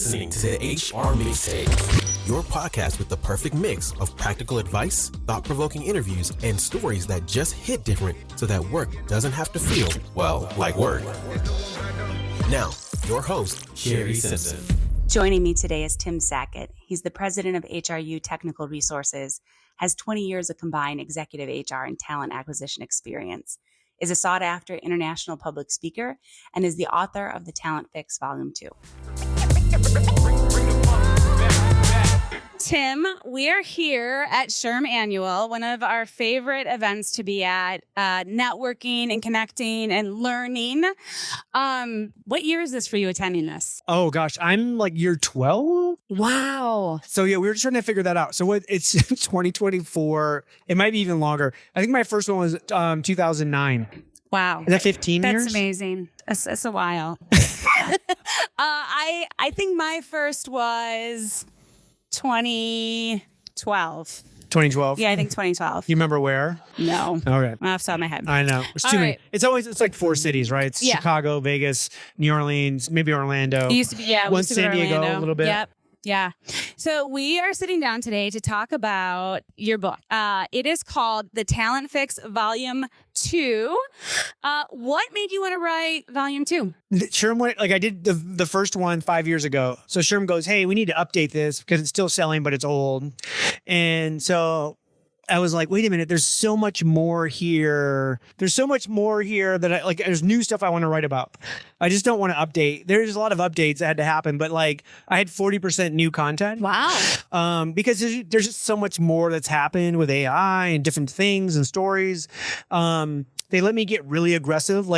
listening to the HR Mixtape, your podcast with the perfect mix of practical advice, thought-provoking interviews, and stories that just hit different so that work doesn't have to feel, well, like work. Now, your host, Shari Simpson. Joining me today is Tim Sackett. He's the president of HRU Technical Resources, has 20 years of combined executive HR and talent acquisition experience, is a sought-after international public speaker, and is the author of The Talent Fix Volume 2. Tim, we are here at SHRM Annual, one of our favorite events to be at, networking and connecting and learning. What year is this for you attending this? Oh gosh, I'm like year 12. Wow. So yeah, we were just trying to figure that out. So it's 2024. It might be even longer. I think my first one was 2009. Wow. Is that 15 years? That's amazing. That's a while. I think my first was 2012. 2012? Yeah, I think 2012. You remember where? No. Okay. Off the top of my head. I know. It's too many. It's like 4 cities, right? It's Chicago, Vegas, New Orleans, maybe Orlando. It used to be, Once San Diego, Orlando. a little bit. Yep. Yeah. So we are sitting down today to talk about your book. It is called The Talent Fix Volume 2. What made you want to write Volume 2? SHRM, I did the first one 5 years ago. So SHRM goes, hey, we need to update this because it's still selling, but it's old. And so I was like, wait a minute, there's so much more here. There's so much more here that there's new stuff I want to write about. I just don't want to update. There's a lot of updates that had to happen, but I had 40% new content. Wow. Because there's just so much more that's happened with AI and different things and stories. They let me get really aggressive.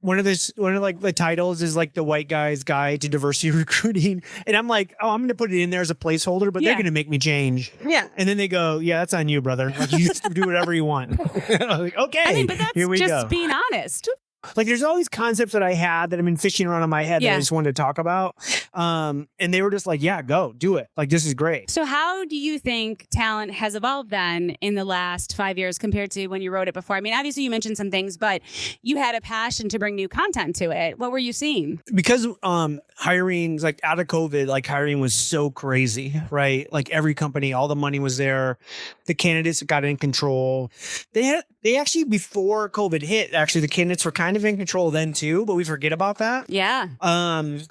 One of the titles is the white guy's guide to diversity recruiting. And I'm like, oh, I'm going to put it in there as a placeholder, but they're going to make me change. Yeah. And then they go, yeah, that's on you, brother. You just do whatever you want. I'm like, okay. I mean, but that's here we just go. being honest. There's all these concepts that I had that I've been fishing around in my head that I just wanted to talk about. And they were just like, yeah, go do it. This is great. So how do you think talent has evolved then in the last 5 years compared to when you wrote it before? I mean, obviously you mentioned some things, but you had a passion to bring new content to it. What were you seeing? Because hiring, out of COVID, hiring was so crazy, right? Every company, all the money was there. The candidates got in control. They actually, before COVID hit, actually the candidates were kind of in control then too, but we forget about that. Yeah.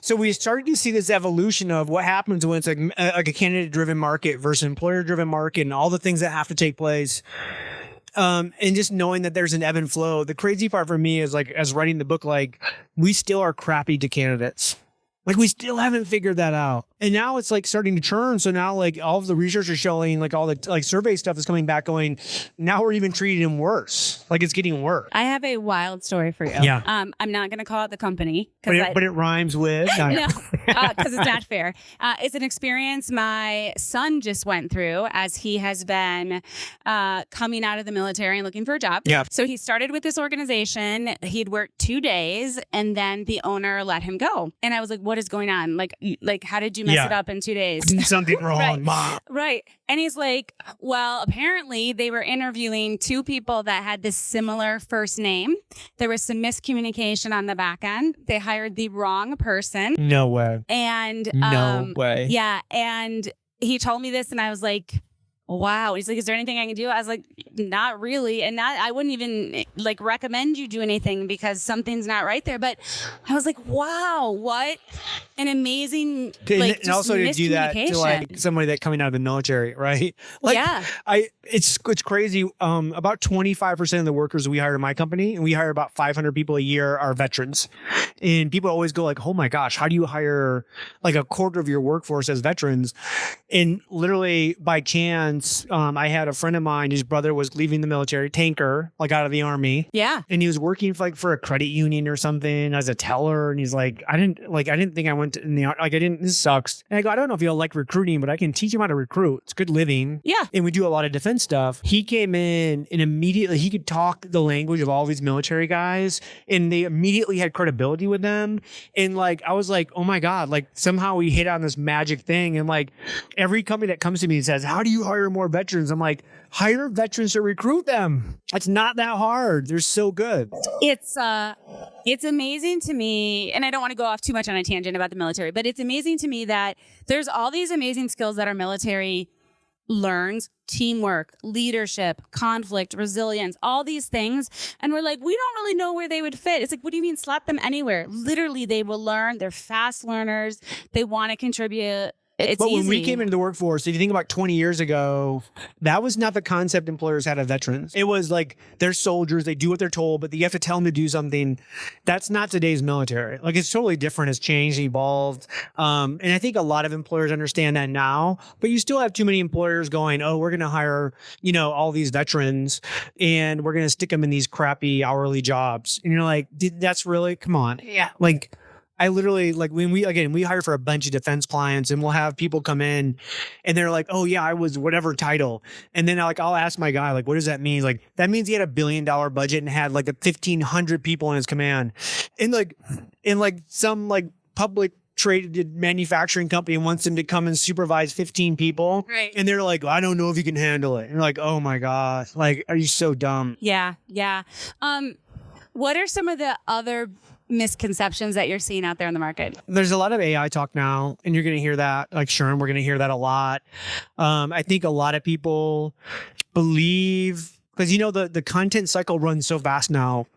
So we started to see this evolution of what happens when it's a candidate-driven market versus employer-driven market and all the things that have to take place. And just knowing that there's an ebb and flow. The crazy part for me is as writing the book, we still are crappy to candidates. We still haven't figured that out. And now it's starting to churn. So now all of the research is showing all the survey stuff is coming back going, now we're even treating them worse. It's getting worse. I have a wild story for you. Yeah. I'm not going to call out the company. But it rhymes with. No, because it's not fair. It's an experience my son just went through as he has been coming out of the military and looking for a job. Yeah. So he started with this organization. He'd worked 2 days and then the owner let him go. And I was like, what is going on? How did you mess it up in 2 days? Something wrong, right. Mom. Right. And he's like, well, apparently they were interviewing 2 people that had this similar first name. There was some miscommunication on the back end. They hired the wrong person. No way. And no way. Yeah. And he told me this and I was like, wow. He's like, is there anything I can do? I was like, not really. And I wouldn't even recommend you do anything because something's not right there. But I was like, wow, what an amazing and also to do that to somebody that coming out of the military, right? Yeah. It's crazy. About 25% of the workers we hire in my company, and we hire about 500 people a year, are veterans. And people always go oh my gosh, how do you hire a quarter of your workforce as veterans? And literally by chance, I had a friend of mine, his brother was leaving the military, tanker, out of the army. Yeah. And he was working for a credit union or something as a teller. And he's like, I didn't think I went in the army. This sucks. And I go, I don't know if you'll like recruiting, but I can teach him how to recruit. It's good living. Yeah. And we do a lot of defense stuff. He came in and immediately he could talk the language of all these military guys and they immediately had credibility with them. And I was like, oh my God, somehow we hit on this magic thing. And every company that comes to me and says, how do you hire more veterans? I'm like, hire veterans to recruit them. It's not that hard. They're so good. It's amazing to me, and I don't want to go off too much on a tangent about the military, but it's amazing to me that there's all these amazing skills that our military learns: teamwork, leadership, conflict, resilience, all these things. And we're like, we don't really know where they would fit. It's like, what do you mean slap them anywhere? Literally, they will learn. They're fast learners. They want to contribute. But when we came into the workforce, if you think about 20 years ago, that was not the concept employers had of veterans. It was like, they're soldiers, they do what they're told, but you have to tell them to do something. That's not today's military. Like, it's totally different. It's changed, evolved. And I think a lot of employers understand that now, but you still have too many employers going, oh, we're going to hire, all these veterans and we're going to stick them in these crappy hourly jobs. And you're like, that's really, come on. Yeah. Like, I literally, like, when we hire for a bunch of defense clients, and we'll have people come in and they're like, oh yeah, I was whatever title. And then I'll ask my guy, like, what does that mean? Like, that means he had $1 billion budget and had like 1,500 people in his command. And some public traded manufacturing company wants him to come and supervise 15 people. Right. And they're like, I don't know if you can handle it. And you're like, oh my God, like, are you so dumb? Yeah. Yeah. What are some of the other misconceptions that you're seeing out there in the market? There's a lot of AI talk now, and you're going to hear that. Like, Sharon, we're going to hear that a lot. I think a lot of people believe, because the content cycle runs so fast now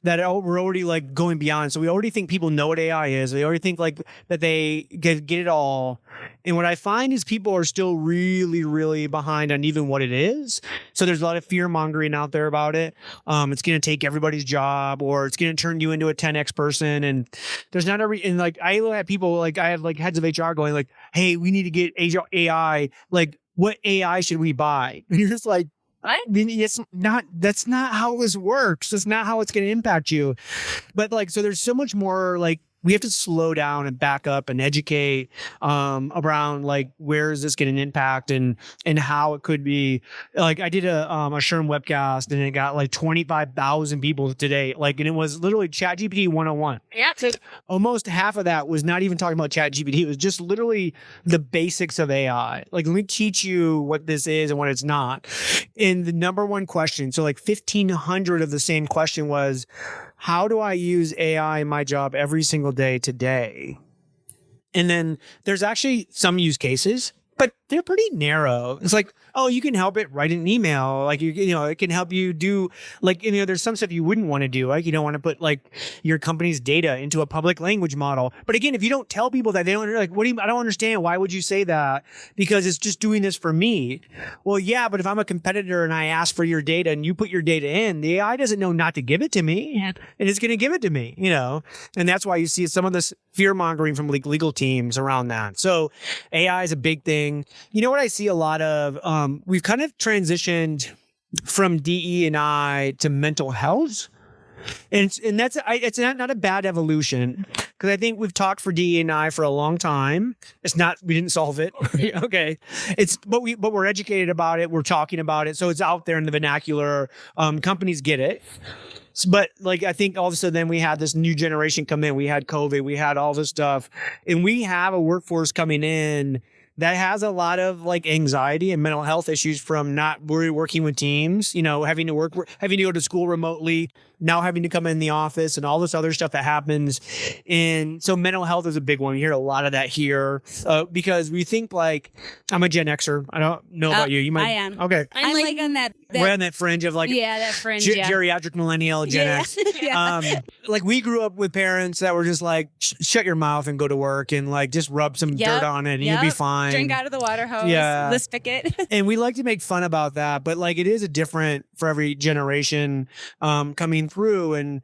that we're already like going beyond. So we already think people know what AI is. They already think like that they get it all. And what I find is people are still really, really behind on even what it is. So there's a lot of fear mongering out there about it. It's going to take everybody's job, or it's going to turn you into a 10X person. And there's not and like, I look at people, like I have like heads of HR going like, hey, we need to get AI. Like, what AI should we buy? And you're just like, I mean, that's not how this works. That's not how it's going to impact you. But like, so there's so much more, like, we have to slow down and back up and educate around like, where is this getting an impact and how it could be. Like, I did a Sherm webcast and it got like 25,000 people today. Like, and it was literally ChatGPT 101. Yeah. Almost half of that was not even talking about ChatGPT. It was just literally the basics of AI. Like, let me teach you what this is and what it's not. And the number one question, so like 1,500 of the same question was, how do I use AI in my job every single day today? And then there's actually some use cases, but they're pretty narrow. It's like, oh, you can help it write an email. Like, it can help you do, like, there's some stuff you wouldn't want to do. Like, you don't want to put like your company's data into a public language model. But again, if you don't tell people that, they don't like, I don't understand. Why would you say that? Because it's just doing this for me. Well, yeah, but if I'm a competitor and I ask for your data and you put your data in, the AI doesn't know not to give it to me, and it's going to give it to me, and that's why you see some of this fear mongering from legal teams around that. So AI is a big thing. You know what I see a lot of, we've kind of transitioned from DE&I to mental health. And that's, it's not a bad evolution, because I think we've talked for DE&I for a long time. We didn't solve it. Okay. But we're educated about it. We're talking about it. So it's out there in the vernacular. Companies get it. But like, I think all of a sudden then we had this new generation come in. We had COVID, we had all this stuff, and we have a workforce coming in that has a lot of like anxiety and mental health issues from not working with teams, having to go to school remotely, now having to come in the office and all this other stuff that happens. And so mental health is a big one. We hear a lot of that here because we think like, I'm a Gen Xer. I don't know about you. You might. I am. Okay. I'm like on that. We're on that fringe of like, that fringe, geriatric millennial Gen X. Yeah. Like, we grew up with parents that were just like, shut your mouth and go to work and like just rub some dirt on it and you'll be fine. Drink out of the water hose. Yeah. The spigot. And we like to make fun about that, but like, it is a different for every generation coming through, and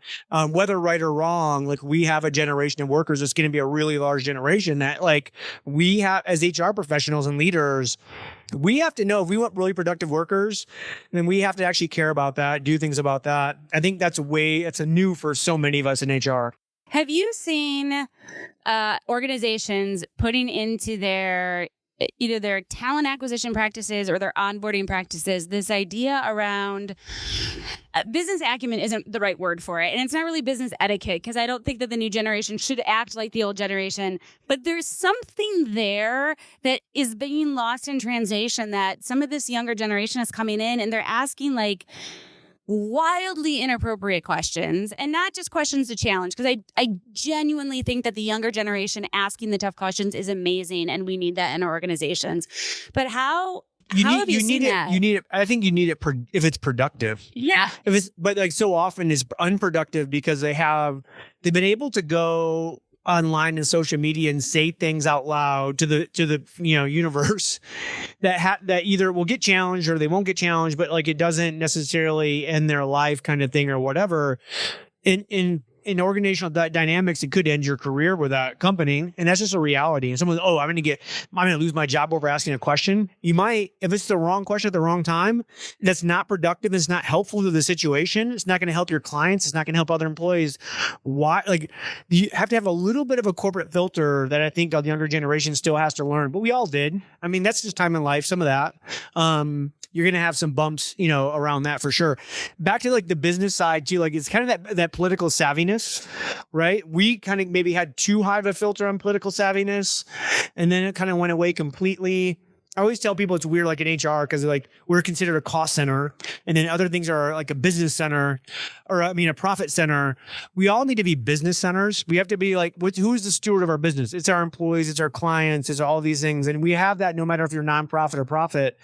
whether right or wrong, like, we have a generation of workers that's going to be a really large generation that like we have as HR professionals and leaders. We have to know if we want really productive workers, then we have to actually care about that, do things about that. I think that's a new for so many of us in HR. Have you seen organizations putting into their either their talent acquisition practices or their onboarding practices, this idea around business acumen isn't the right word for it. And it's not really business etiquette, because I don't think that the new generation should act like the old generation. But there's something there that is being lost in translation, that some of this younger generation is coming in and they're asking like wildly inappropriate questions, and not just questions to challenge, because I genuinely think that the younger generation asking the tough questions is amazing, and we need that in our organizations. But how have you seen that? You need it. I think you need it if it's productive. Yeah. But like so often it's unproductive because they've been able to go online and social media and say things out loud to the universe that either will get challenged or they won't get challenged, but like it doesn't necessarily end their life kind of thing or whatever. In organizational dynamics, it could end your career with that company, and that's just a reality. And someone, I'm going to lose my job over asking a question. You might, if it's the wrong question at the wrong time, that's not productive. It's not helpful to the situation. It's not going to help your clients. It's not going to help other employees. Why? Like, you have to have a little bit of a corporate filter that I think the younger generation still has to learn. But we all did. I mean, that's just time in life. Some of that. You're going to have some bumps, around that for sure. Back to like the business side too, like it's kind of that political savviness, right? We kind of maybe had too high of a filter on political savviness, and then it kind of went away completely. I always tell people it's weird, like in HR, because like we're considered a cost center, and then other things are like a business center, or a profit center. We all need to be business centers. We have to be like, who's the steward of our business? It's our employees, it's our clients, it's all these things, and we have that no matter if you're nonprofit or profit.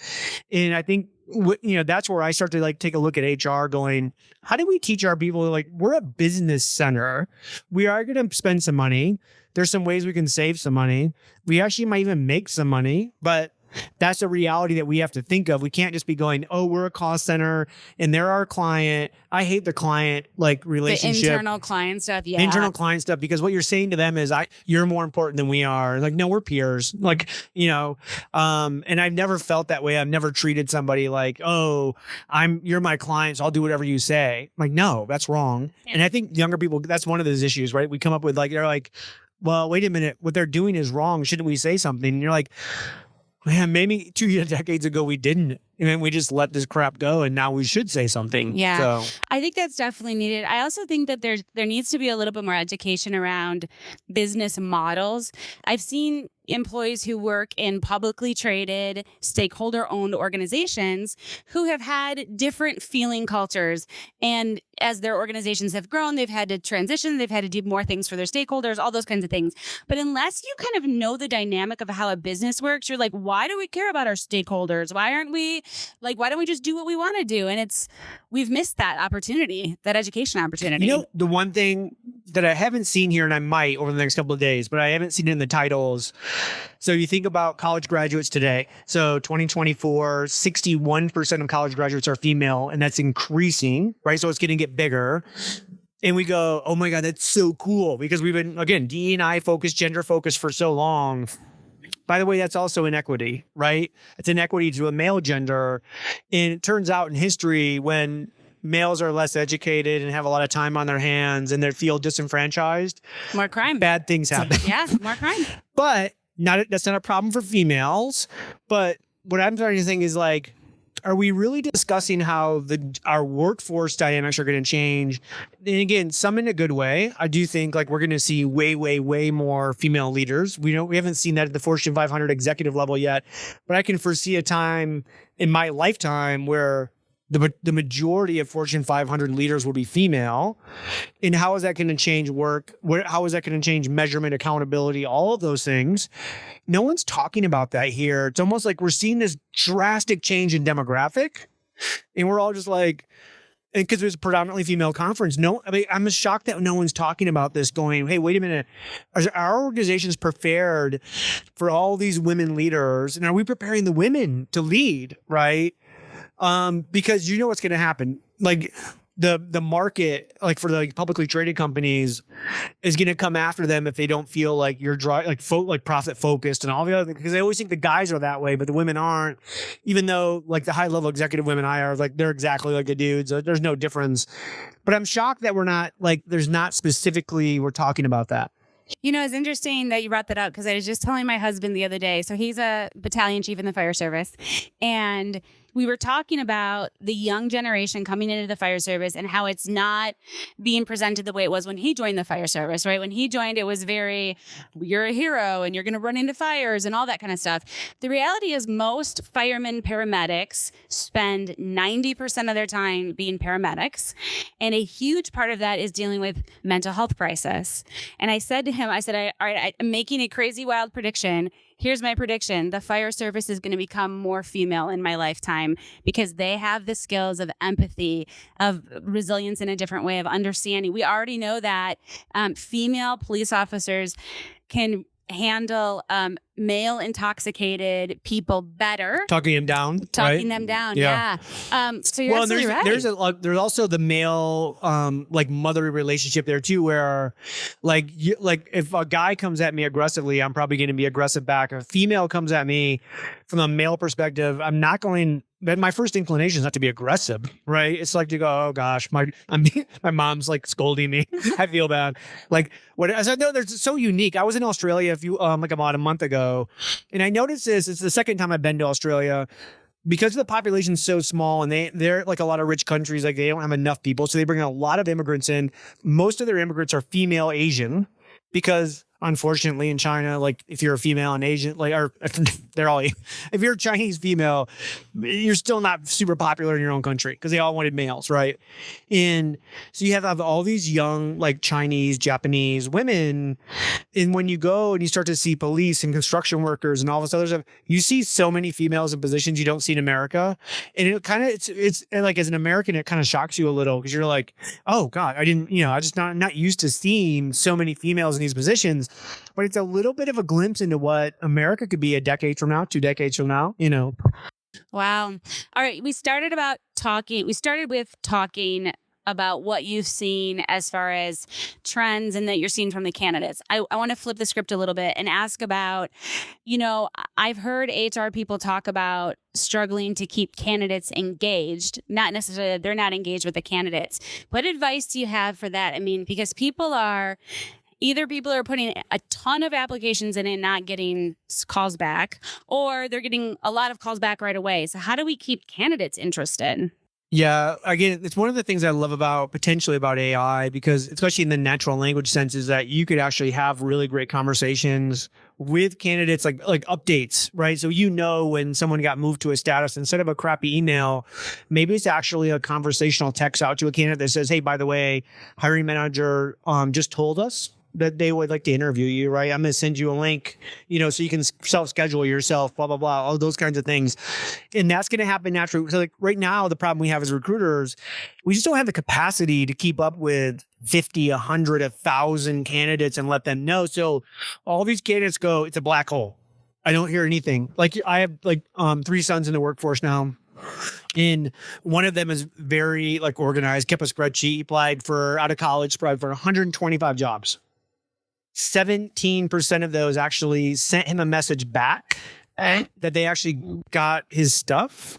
And I think that's where I start to like take a look at HR, going, how do we teach our people like we're a business center? We are going to spend some money. There's some ways we can save some money. We actually might even make some money, but that's a reality that we have to think of. We can't just be going, we're a cost center and they're our client. I hate the client like relationship. The internal client stuff. Yeah. Internal client stuff, because what you're saying to them is you're more important than we are. Like, no, we're peers. Like, and I've never felt that way. I've never treated somebody like, you're my client, so I'll do whatever you say. I'm like, no, that's wrong. Yeah. And I think younger people, that's one of those issues, right? We come up with like, they're like, well, wait a minute, what they're doing is wrong. Shouldn't we say something? And you're like, man, maybe 2 decades ago we didn't. And then we just let this crap go, and now we should say something. Yeah. So I think that's definitely needed. I also think that there needs to be a little bit more education around business models. I've seen employees who work in publicly traded, stakeholder-owned organizations who have had different feeling cultures. And as their organizations have grown, they've had to transition, they've had to do more things for their stakeholders, all those kinds of things. But unless you kind of know the dynamic of how a business works, you're like, why do we care about our stakeholders? Why don't we just do what we want to do? And we've missed that opportunity, that education opportunity. The one thing that I haven't seen here, and I might over the next couple of days, but I haven't seen it in the titles. So you think about college graduates today. So 2024, 61% of college graduates are female, and that's increasing, right? So it's going to get bigger. And we go, oh my God, that's so cool, because we've been, again, D&I focused, gender focused for so long. By the way, that's also inequity, right? It's inequity to a male gender. And it turns out in history, when males are less educated and have a lot of time on their hands and they feel disenfranchised, more crime, bad things happen. Yeah, more crime. But that's not a problem for females. But what I'm starting to think is like, are we really discussing how our workforce dynamics are going to change? And again, some in a good way. I do think like we're going to see way, way, way more female leaders. We haven't seen that at the Fortune 500 executive level yet, but I can foresee a time in my lifetime where the majority of Fortune 500 leaders will be female. And how is that going to change work? How is that going to change measurement, accountability, all of those things? No one's talking about that here. It's almost like we're seeing this drastic change in demographic. And we're all just like, because it was a predominantly female conference. I'm shocked that no one's talking about this, going, hey, wait a minute. Are our organizations prepared for all these women leaders? And are we preparing the women to lead, right? Because you know what's going to happen. Like the market, like for the publicly traded companies, is going to come after them if they don't feel like you're like profit focused and all the other things. Because they always think the guys are that way, but the women aren't. Even though like the high level executive women I are, like they're exactly like the dudes. So there's no difference. But I'm shocked that we're talking about that. It's interesting that you brought that up because I was just telling my husband the other day. So he's a battalion chief in the fire service. And we were talking about the young generation coming into the fire service and how it's not being presented the way it was when he joined the fire service, right? When he joined, it was very, you're a hero and you're going to run into fires and all that kind of stuff. The reality is most firemen, paramedics spend 90% of their time being paramedics. And a huge part of that is dealing with mental health crisis. And I said to him, all right, I'm making a crazy wild prediction. Here's my prediction. The fire service is going to become more female in my lifetime because they have the skills of empathy, of resilience in a different way, of understanding. We already know that female police officers can handle male intoxicated people better. Talking them down. Them down. Yeah. So you're absolutely right. There's also the male mother relationship there too, where if a guy comes at me aggressively, I'm probably going to be aggressive back. If a female comes at me from a male perspective, I'm not going. But my first inclination is not to be aggressive, right? It's like to go, oh gosh, my mom's like scolding me. I feel bad. I said, no, it's so unique. I was in Australia about a month ago, and I noticed this. It's the second time I've been to Australia. Because the population's so small and they're like a lot of rich countries, like they don't have enough people. So they bring a lot of immigrants in. Most of their immigrants are female Asian because unfortunately in China, like if you're a female and Asian, if you're a Chinese female, you're still not super popular in your own country because they all wanted males, right? And so you have all these young, like Chinese, Japanese women. And when you go and you start to see police and construction workers and all this other stuff, you see so many females in positions you don't see in America. And it kind of, it's like as an American, it kind of shocks you a little because you're like, oh God, I just not used to seeing so many females in these positions. But it's a little bit of a glimpse into what America could be a decade from now, 2 decades from now, Wow. All right. We started with talking about what you've seen as far as trends and that you're seeing from the candidates. I want to flip the script a little bit and ask about, I've heard HR people talk about struggling to keep candidates engaged, not necessarily that they're not engaged with the candidates. What advice do you have for that? I mean, because people are putting a ton of applications in and not getting calls back, or they're getting a lot of calls back right away. So how do we keep candidates interested? Yeah, again, it's one of the things I love potentially about AI, because especially in the natural language sense, is that you could actually have really great conversations with candidates, like updates, right? So when someone got moved to a status, instead of a crappy email, maybe it's actually a conversational text out to a candidate that says, hey, by the way, hiring manager just told us that they would like to interview you, right? I'm going to send you a link, so you can self-schedule yourself, blah, blah, blah, all those kinds of things. And that's going to happen naturally. So right now, the problem we have as recruiters, we just don't have the capacity to keep up with 50, 100, 1,000 candidates and let them know. So all these candidates go, it's a black hole. I don't hear anything. Like I have 3 sons in the workforce now. And one of them is very organized, kept a spreadsheet, applied out of college, for 125 jobs. 17% of those actually sent him a message back that they actually got his stuff.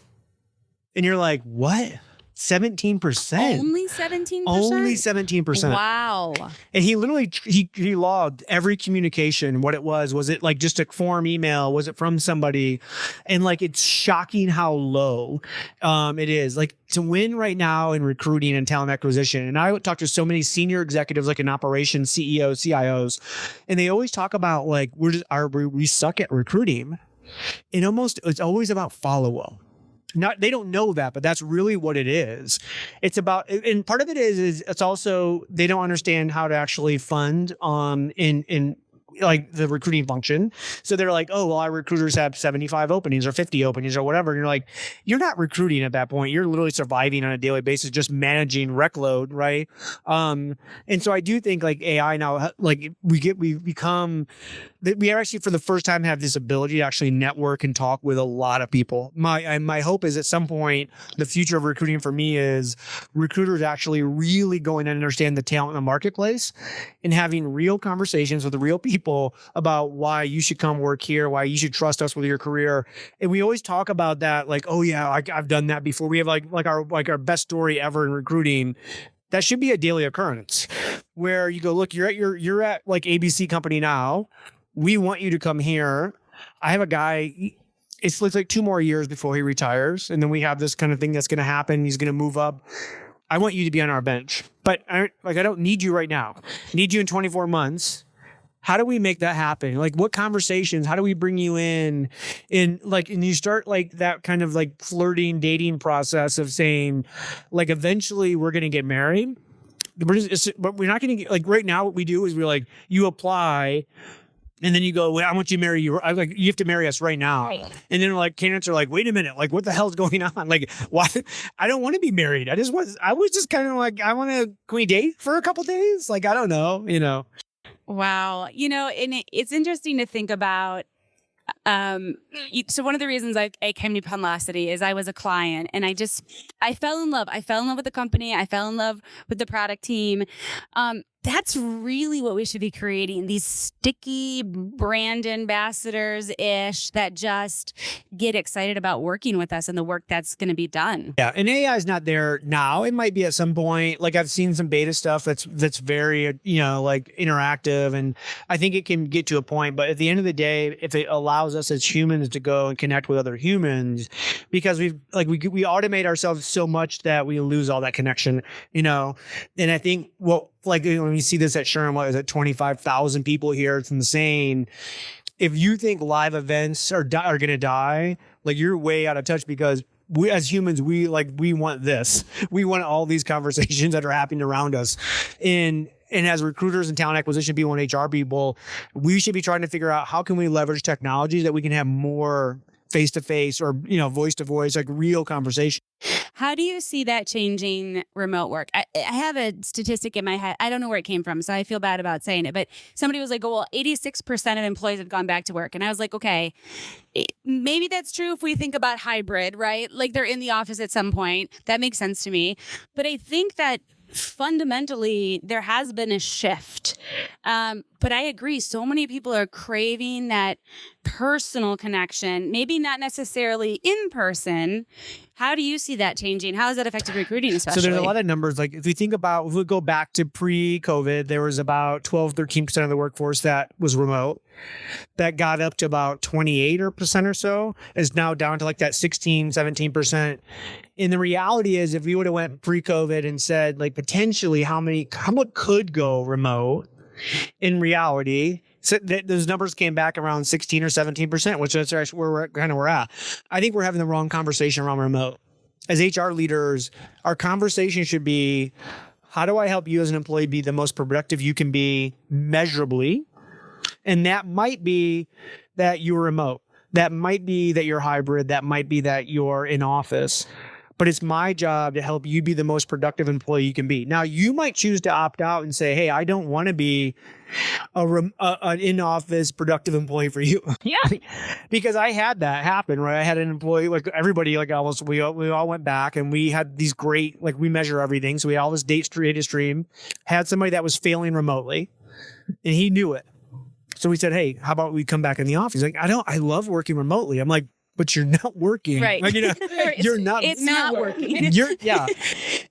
And you're like, what? 17%? Only 17%? Only 17%. Wow. And he literally, he logged every communication, what it was. Was it just a form email? Was it from somebody? And it's shocking how low it is. To win right now in recruiting and talent acquisition. And I talk to so many senior executives, in operations, CEOs, CIOs, and they always talk about we suck at recruiting. And it's always about follow-up. They don't know that, but that's really what it is. It's about, and part of it is it's also, they don't understand how to actually fund in the recruiting function. So they're like, oh, well, our recruiters have 75 openings or 50 openings or whatever. And you're like, you're not recruiting at that point. You're literally surviving on a daily basis, just managing rec load, right? And so I do think AI now, we are actually for the first time have this ability to actually network and talk with a lot of people. My hope is at some point, the future of recruiting for me is recruiters actually really going to understand the talent in the marketplace and having real conversations with real people about why you should come work here, why you should trust us with your career. And we always talk about that, oh yeah, I've done that before. We have our best story ever in recruiting. That should be a daily occurrence where you go, look, you're at like ABC company now. We want you to come here. I have a guy, it's like 2 more years before he retires. And then we have this kind of thing that's going to happen. He's going to move up. I want you to be on our bench, but I don't need you right now. I need you in 24 months. How do we make that happen? Like what conversations, how do we bring you in like, and you start like that kind of like flirting, dating process of saying like, eventually we're going to get married, but we're not going to get like right now. What we do is we're like, you apply and then you go, well, I want you to marry you. I'm like, you have to marry us right now. Right. And then like candidates are like, wait a minute, like what the hell's going on? Like, why? I don't want to be married. I was just kind of like, can we date for a couple days? Like, I don't know, Wow. And it's interesting to think about. So one of the reasons I came to Punlocity is I was a client and I fell in love. I fell in love with the company. I fell in love with the product team. That's really what we should be creating. These sticky brand ambassadors-ish that just get excited about working with us and the work that's going to be done. Yeah, and AI is not there now. It might be at some point. Like I've seen some beta stuff that's very, like interactive, and I think it can get to a point. But at the end of the day, if it allows us as humans to go and connect with other humans, because we automate ourselves so much that we lose all that connection, And I think when you see this at Sherm, what is it, 25,000 people here? It's insane. If you think live events are going to die, like you're way out of touch because we as humans, we want this. We want all these conversations that are happening around us. And as recruiters and talent acquisition people and HR people, we should be trying to figure out how can we leverage technology that we can have more face-to-face or, voice-to-voice, like real conversation. How do you see that changing remote work? I have a statistic in my head. I don't know where it came from, so I feel bad about saying it. But somebody was like, well, 86% of employees have gone back to work. And I was like, okay, maybe that's true if we think about hybrid, right? Like they're in the office at some point. That makes sense to me. But I think that fundamentally, there has been a shift. But I agree. So many people are craving that personal connection, maybe not necessarily in person. How do you see that changing? How has that affected recruiting, especially? So there's a lot of numbers. Like if we go back to pre-COVID, there was about 12-13% of the workforce that was remote. That got up to about 28% or so. Is now down to like that 16-17%. And the reality is, if we would have went pre-COVID and said like potentially how much could go remote, in reality, so those numbers came back around 16 or 17%, which is actually where we're at. I think we're having the wrong conversation around remote. As HR leaders, our conversation should be, how do I help you as an employee be the most productive you can be measurably? And that might be that you're remote. That might be that you're hybrid. That might be that you're in office. But it's my job to help you be the most productive employee you can be. Now, you might choose to opt out and say, hey, I don't want to be an in-office productive employee for you. Yeah. Because I had that happen, right? I had an employee, like everybody, like almost, we all went back and we had these great, like we measure everything. So we had all this data stream, had somebody that was failing remotely and he knew it. So we said, hey, how about we come back in the office? He's like, I love working remotely. I'm like, but you're not working. Right. Like, you're not. It's not working. Yeah.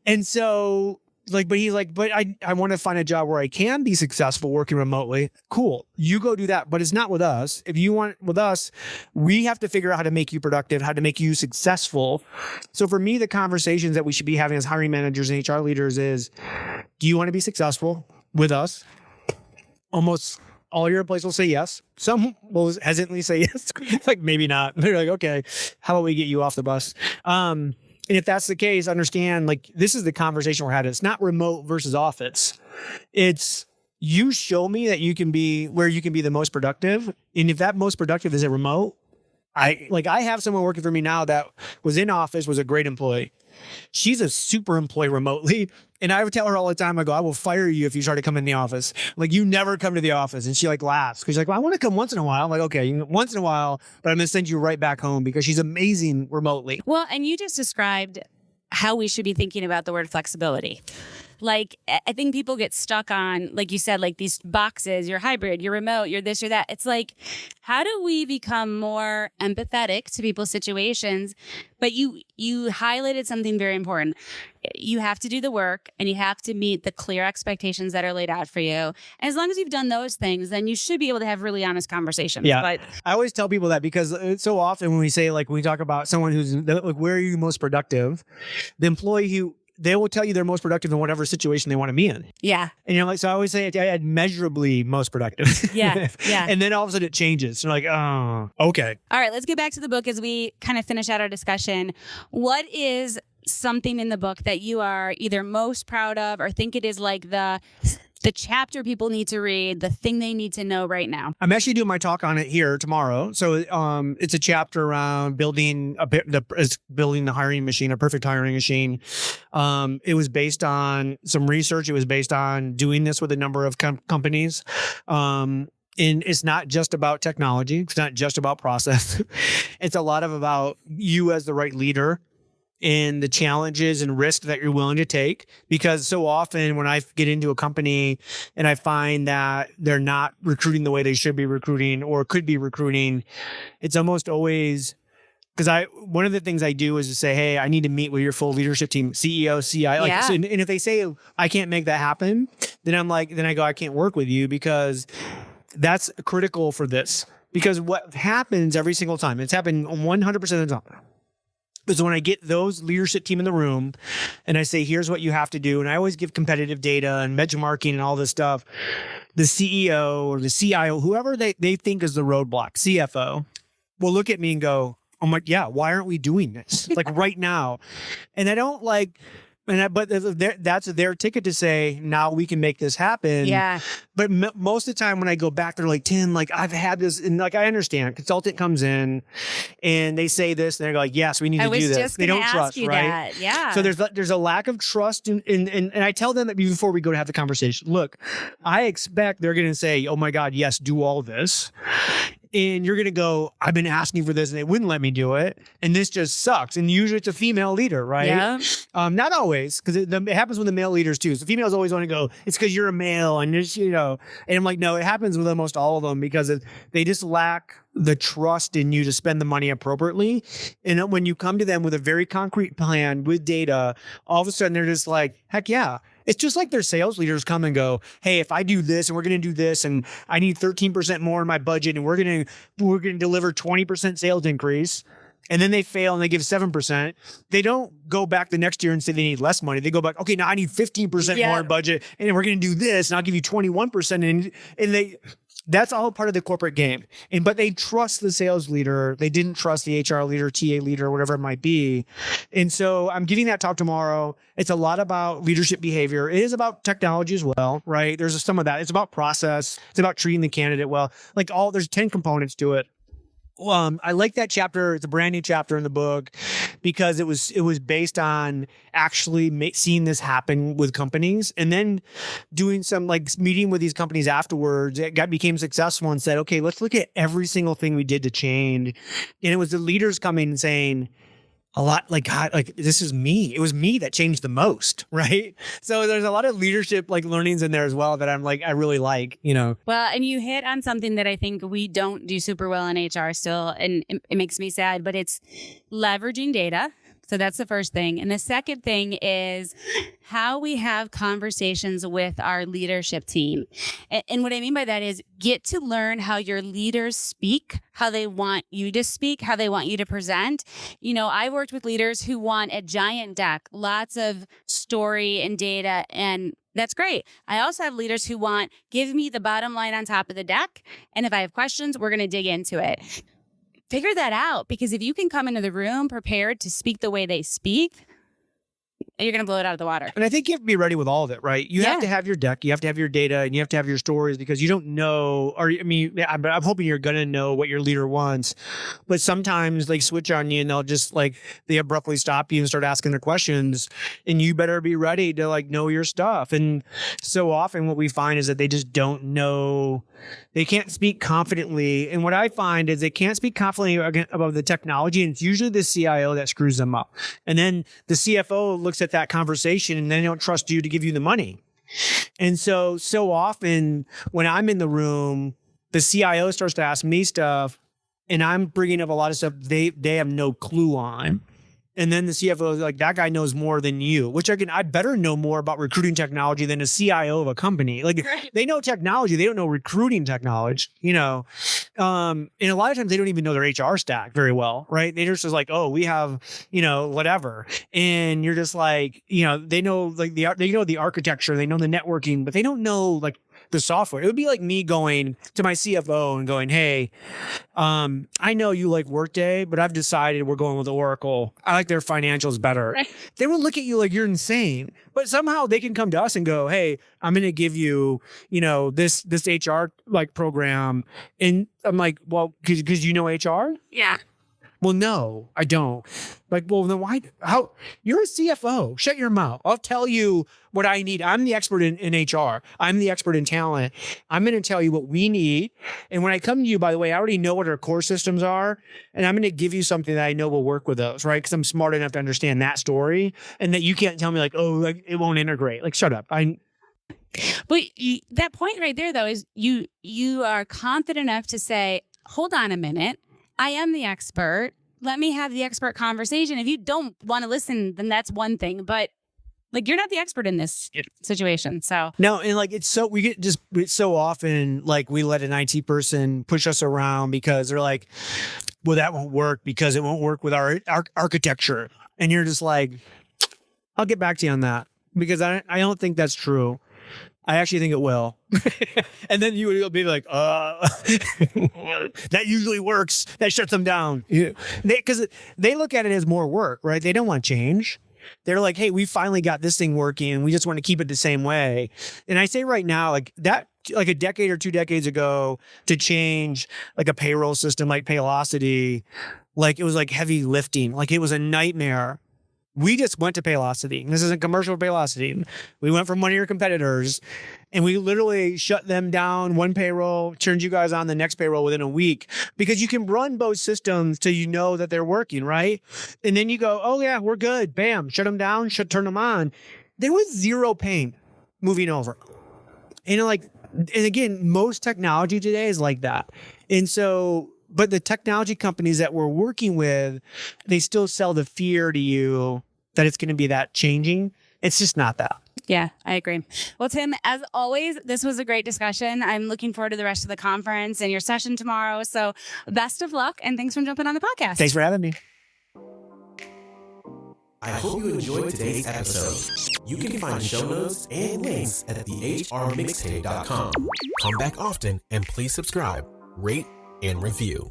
And so but he's like, but I want to find a job where I can be successful working remotely. Cool. You go do that, but it's not with us. If you want with us, we have to figure out how to make you productive, how to make you successful. So for me, the conversations that we should be having as hiring managers and HR leaders is, do you want to be successful with us? Almost all your employees will say yes. Some will hesitantly say yes. Like, maybe not. They're like, okay, how about we get you off the bus? And if that's the case, understand, like, this is the conversation we're having. It's not remote versus office. It's you show me that you can be where you can be the most productive. And if that most productive is a remote, I have someone working for me now that was in office, was a great employee. She's a super employee remotely. And I would tell her all the time, I go, I will fire you if you try to come in the office. Like, you never come to the office. And she laughs because she's like, well, I want to come once in a while. I'm like, okay, once in a while, but I'm going to send you right back home because she's amazing remotely. Well, and you just described how we should be thinking about the word flexibility. Like, I think people get stuck on, like you said, like these boxes, you're hybrid, you're remote, you're this, you're that. It's like, how do we become more empathetic to people's situations? But you highlighted something very important. You have to do the work and you have to meet the clear expectations that are laid out for you. And as long as you've done those things, then you should be able to have really honest conversations. Yeah. But I always tell people that because so often when we say, like, when we talk about someone who's like, where are you most productive? The employee who, they will tell you they're most productive in whatever situation they want to be in. yeah. And like, so I always say I had measurably most productive. Yeah. Yeah. And then all of a sudden it changes. You're like, oh, okay. All right, let's get back to the book as we kind of finish out our discussion. What is something in the book that you are either most proud of or think it is like the chapter people need to read, the thing they need to know right now? I'm actually doing my talk on it here tomorrow. So it's a chapter around building the hiring machine, a perfect hiring machine. It was based on some research. It was based on doing this with a number of companies. And it's not just about technology. It's not just about process. It's a lot about you as the right leader and the challenges and risks that you're willing to take. Because so often when I get into a company and I find that they're not recruiting the way they should be recruiting or could be recruiting, it's almost always, because one of the things I do is to say, hey, I need to meet with your full leadership team, CEO, CI. Like, so, and if they say I can't make that happen, then I go, I can't work with you, because that's critical for this. Because what happens every single time, it's happened 100% of the time, is when I get those leadership team in the room and I say, here's what you have to do. And I always give competitive data and benchmarking and all this stuff. The CEO or the CIO, whoever they think is the roadblock, CFO, will look at me and go, I'm like, yeah, why aren't we doing this? Like right now. And I don't like, but that's their ticket to say, now we can make this happen. Yeah. But most of the time when I go back, they're like, Tim, like I've had this, and like I understand, a consultant comes in and they say this, and they're like, yes, we need to do this. They don't trust, right? That. Yeah. So there's a lack of trust, and I tell them that before we go to have the conversation. Look, I expect they're going to say, oh my God, yes, do all this. And you're going to go, I've been asking for this and they wouldn't let me do it. And this just sucks. And usually it's a female leader, right? Yeah. Not always, because it happens with the male leaders too. So females always want to go, it's because you're a male and just, and I'm like, no, it happens with almost all of them, because they just lack the trust in you to spend the money appropriately. And when you come to them with a very concrete plan with data, all of a sudden they're just like, heck yeah. It's just like their sales leaders come and go, hey, if I do this and we're going to do this and I need 13% more in my budget and we're going to deliver 20% sales increase, and then they fail and they give 7%, they don't go back the next year and say they need less money. They go back, okay, now I need 15% more in budget and we're going to do this and I'll give you 21%. And that's all part of the corporate game. But they trust the sales leader. They didn't trust the HR leader, TA leader, whatever it might be. And so I'm giving that talk tomorrow. It's a lot about leadership behavior. It is about technology as well, right? There's some of that. It's about process. It's about treating the candidate well. There's 10 components to it. I like that chapter. It's a brand new chapter in the book because it was based on actually seeing this happen with companies, and then doing some meeting with these companies afterwards. It became successful and said, okay, let's look at every single thing we did to change. And it was the leaders coming and saying, a lot this is me. It was me that changed the most, right? So there's a lot of leadership learnings in there as well that I'm I really like, Well, and you hit on something that I think we don't do super well in HR still, and it makes me sad, but it's leveraging data. So that's the first thing. And the second thing is how we have conversations with our leadership team. And what I mean by that is get to learn how your leaders speak, how they want you to speak, how they want you to present. I worked with leaders who want a giant deck, lots of story and data, and that's great. I also have leaders who want, give me the bottom line on top of the deck. And if I have questions, we're going to dig into it. Figure that out, because if you can come into the room prepared to speak the way they speak, you're going to blow it out of the water. And I think you have to be ready with all of it, right? You have to have your deck, you have to have your data, and you have to have your stories, because you don't know, I'm hoping you're going to know what your leader wants, but sometimes they switch on you and they'll just they abruptly stop you and start asking their questions, and you better be ready to know your stuff. And so often what we find is that they just don't know. They can't speak confidently. And what I find is they can't speak confidently about the technology, and it's usually the CIO that screws them up. And then the CFO looks at that conversation and then they don't trust you to give you the money. And so often when I'm in the room, the CIO starts to ask me stuff and I'm bringing up a lot of stuff they have no clue on. And then the CFO is like, that guy knows more than you, which I better know more about recruiting technology than a CIO of a company. Like they know technology. They don't know recruiting technology, you know? And a lot of times they don't even know their HR stack very well, right? They're just like, oh, we have, you know, whatever. And you're just like, you know, they know like they know the architecture, they know the networking, but they don't know like the software. It would be like me going to my CFO and going, hey, I know you like Workday, but I've decided we're going with Oracle. I like their financials better. Right. They will look at you like you're insane, but somehow they can come to us and go, hey, I'm going to give you, you know, this HR like program. And I'm like, well, because you know HR? Yeah. Well, no, I don't. Like, well, then why? How? You're a CFO. Shut your mouth. I'll tell you what I need. I'm the expert in HR. I'm the expert in talent. I'm going to tell you what we need. And when I come to you, by the way, I already know what our core systems are. And I'm going to give you something that I know will work with those, right? Because I'm smart enough to understand that story. And that you can't tell me like, oh, like, it won't integrate. Like, shut up. But that point right there, though, is you are confident enough to say, hold on a minute. I am the expert. Let me have the expert conversation. If you don't want to listen, then that's one thing. But like, you're not the expert in this situation. So no, and like it's so often like we let an IT person push us around because they're like, well, that won't work because it won't work with our architecture. And you're just like, I'll get back to you on that because I don't think that's true. I actually think it will. And then you would be like, that usually works. That shuts them down. Because they look at it as more work, right? They don't want change. They're like, hey, we finally got this thing working. We just want to keep it the same way. And I say right now, like that, like a decade or 2 decades ago to change like a payroll system like Paylocity, like it was like heavy lifting. Like it was a nightmare. We just went to Paylocity. This isn't commercial Paylocity. We went from one of your competitors and we literally shut them down one payroll, turned you guys on the next payroll within a week because you can run both systems till you know that they're working, right? And then you go, oh yeah, we're good. Bam, shut them down, turn them on. There was zero pain moving over. And like, and again, most technology today is like that. And so, but the technology companies that we're working with, they still sell the fear to you that it's going to be that changing. It's just not that. Yeah, I agree. Well, Tim, as always, this was a great discussion. I'm looking forward to the rest of the conference and your session tomorrow. So best of luck and thanks for jumping on the podcast. Thanks for having me. I hope you enjoyed today's episode. You can find show notes and links at thehrmixtape.com. Come back often and please subscribe, rate, and review.